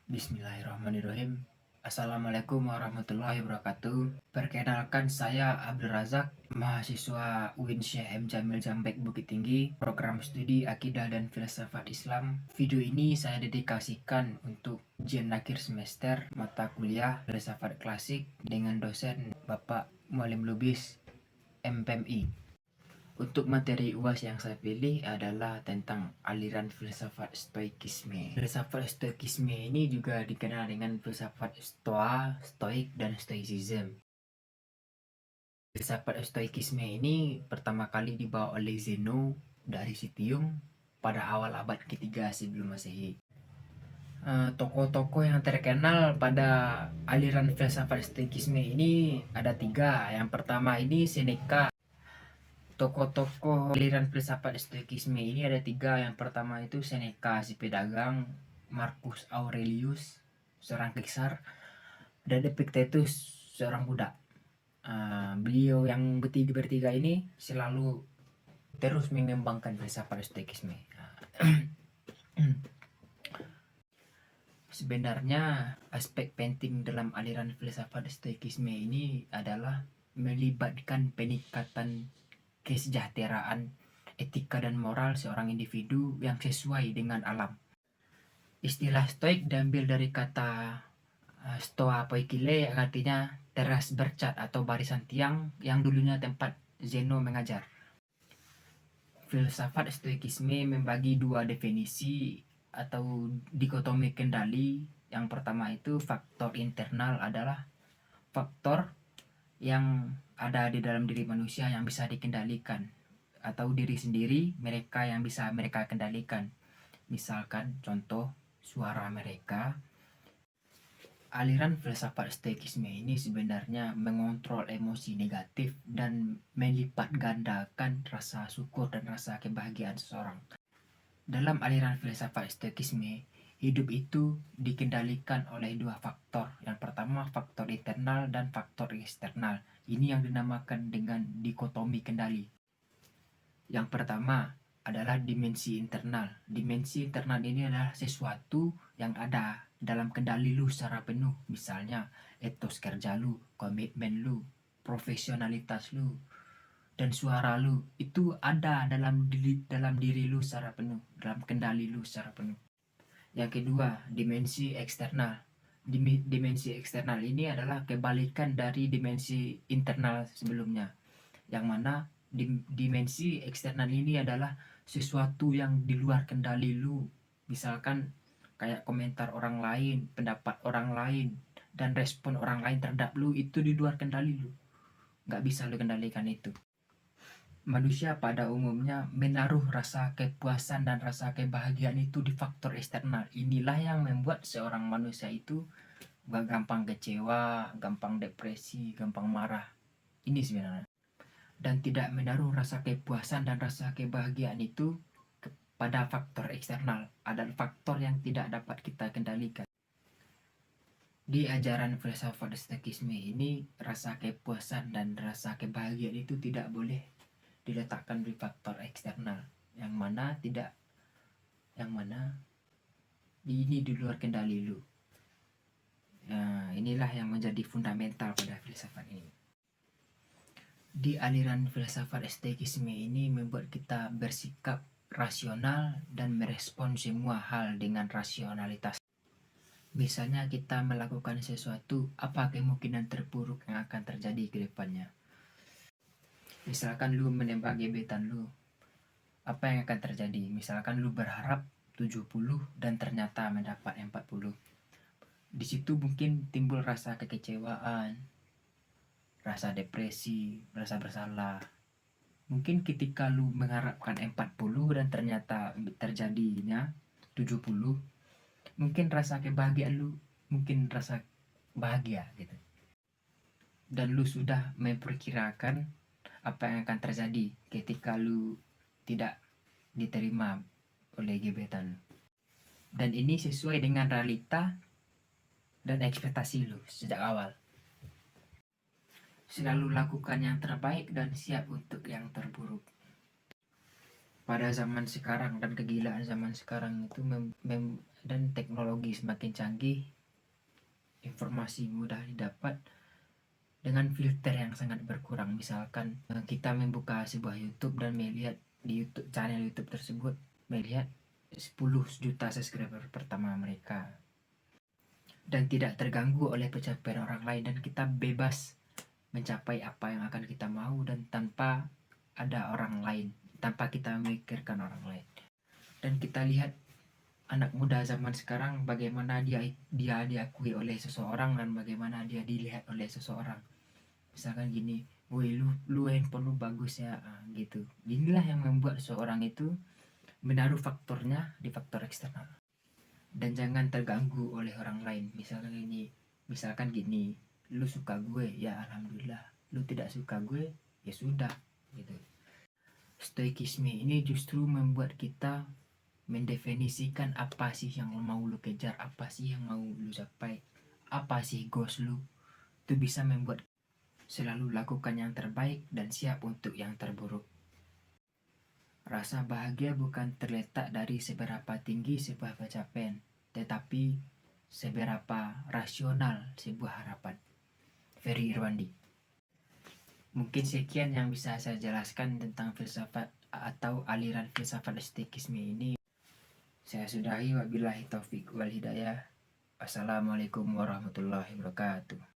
Bismillahirrahmanirrahim. Assalamualaikum warahmatullahi wabarakatuh. Perkenalkan, saya Abdul Razak, mahasiswa UIN Syekh M. Jamil Jambek Bukit Tinggi, program studi Akidah dan Filsafat Islam. Video ini saya dedikasikan untuk ujian akhir semester mata kuliah Filsafat Klasik dengan dosen Bapak Mualim Lubis MPMI. Untuk materi UAS yang saya pilih adalah tentang aliran filsafat Stoikisme. Filsafat Stoikisme ini juga dikenal dengan filsafat Stoa, Stoik, dan Stoicism. Filsafat Stoikisme ini pertama kali dibawa oleh Zeno dari Citium pada awal abad ketiga sebelum Masehi. Tokoh-tokoh yang terkenal pada aliran filsafat Stoikisme ini ada tiga. Yang pertama ini Seneca. Tokoh-tokoh aliran filsafat Stoikisme ini ada tiga. Yang pertama itu Seneca si pedagang, Marcus Aurelius seorang kaisar, dan Epictetus seorang budak. Beliau yang bertiga ini selalu terus mengembangkan filsafat Stoikisme. Sebenarnya aspek penting dalam aliran filsafat Stoikisme ini adalah melibatkan peningkatan kesejahteraan, etika dan moral seorang individu yang sesuai dengan alam. Istilah stoik diambil dari kata stoa poikile yang artinya teras bercat atau barisan tiang yang dulunya tempat Zeno mengajar. Filsafat stoikisme membagi dua definisi atau dikotomi kendali. Yang pertama itu faktor internal adalah faktor yang ada di dalam diri manusia yang bisa dikendalikan, atau diri sendiri mereka yang bisa mereka kendalikan. Misalkan contoh suara mereka. Aliran filsafat Stoikisme ini sebenarnya mengontrol emosi negatif dan melipat gandakan rasa syukur dan rasa kebahagiaan seseorang. Dalam aliran filsafat Stoikisme, hidup itu dikendalikan oleh dua faktor. Yang pertama faktor internal dan faktor eksternal. Ini yang dinamakan dengan dikotomi kendali. Yang pertama adalah dimensi internal. Dimensi internal ini adalah sesuatu yang ada dalam kendali lu secara penuh. Misalnya etos kerja lu, komitmen lu, profesionalitas lu, dan suara lu itu ada dalam diri lu secara penuh, dalam kendali lu secara penuh. Yang kedua, dimensi eksternal. Dimensi eksternal ini adalah kebalikan dari dimensi internal sebelumnya, yang mana dimensi eksternal ini adalah sesuatu yang di luar kendali lu. Misalkan kayak komentar orang lain, pendapat orang lain, dan respon orang lain terhadap lu itu di luar kendali lu, nggak bisa lu kendalikan itu. Manusia pada umumnya menaruh rasa kepuasan dan rasa kebahagiaan itu di faktor eksternal. Inilah yang membuat seorang manusia itu gampang kecewa, gampang depresi, gampang marah. Ini sebenarnya. Dan tidak menaruh rasa kepuasan dan rasa kebahagiaan itu pada faktor eksternal. Ada faktor yang tidak dapat kita kendalikan. Di ajaran filsafat Stoikisme ini, rasa kepuasan dan rasa kebahagiaan itu tidak boleh diletakkan di faktor eksternal, yang mana ini di luar kendali lu. Nah, inilah yang menjadi fundamental pada filsafat ini. Di aliran filsafat Stoikisme ini membuat kita bersikap rasional dan merespon semua hal dengan rasionalitas. Misalnya kita melakukan sesuatu, apa kemungkinan terburuk yang akan terjadi ke depannya? Misalkan lu menembak gebetan lu, apa yang akan terjadi? Misalkan lu berharap 70 dan ternyata mendapat 40. Di situ mungkin timbul rasa kekecewaan, rasa depresi, rasa bersalah. Mungkin ketika lu mengharapkan 40 dan ternyata terjadinya 70, mungkin rasa kebahagiaan lu mungkin rasa bahagia gitu. Dan lu sudah memperkirakan apa yang akan terjadi ketika lu tidak diterima oleh gebetan. Dan ini sesuai dengan realita dan ekspektasi lu sejak awal. Selalu lakukan yang terbaik dan siap untuk yang terburuk. Pada zaman sekarang dan kegilaan zaman sekarang itu dan teknologi semakin canggih, informasi mudah didapat dengan filter yang sangat berkurang. Misalkan kita membuka sebuah YouTube dan melihat di YouTube channel YouTube tersebut melihat 10 juta subscriber pertama mereka dan tidak terganggu oleh pencapaian orang lain, dan kita bebas mencapai apa yang akan kita mau dan tanpa ada orang lain, tanpa kita memikirkan orang lain. Dan kita lihat anak muda zaman sekarang bagaimana dia diakui oleh seseorang dan bagaimana dia dilihat oleh seseorang. Misalkan gini, woi lu handphone lu bagus ya, gitu. Inilah yang membuat seseorang itu menaruh faktornya di faktor eksternal dan jangan terganggu oleh orang lain. Misalkan gini, lu suka gue ya alhamdulillah, lu tidak suka gue ya sudah, gitu. Stoikisme ini justru membuat kita mendefinisikan apa sih yang mau lu kejar, apa sih yang mau lu capai, apa sih goals lu. Itu bisa membuat selalu lakukan yang terbaik dan siap untuk yang terburuk. Rasa bahagia bukan terletak dari seberapa tinggi sebuah pencapaian, tetapi seberapa rasional sebuah harapan. Ferry Irwandi. Mungkin sekian yang bisa saya jelaskan tentang filsafat atau aliran filsafat stoikisme ini. Saya sudahi, wabillahi taufik wal hidayah. Assalamualaikum warahmatullahi wabarakatuh.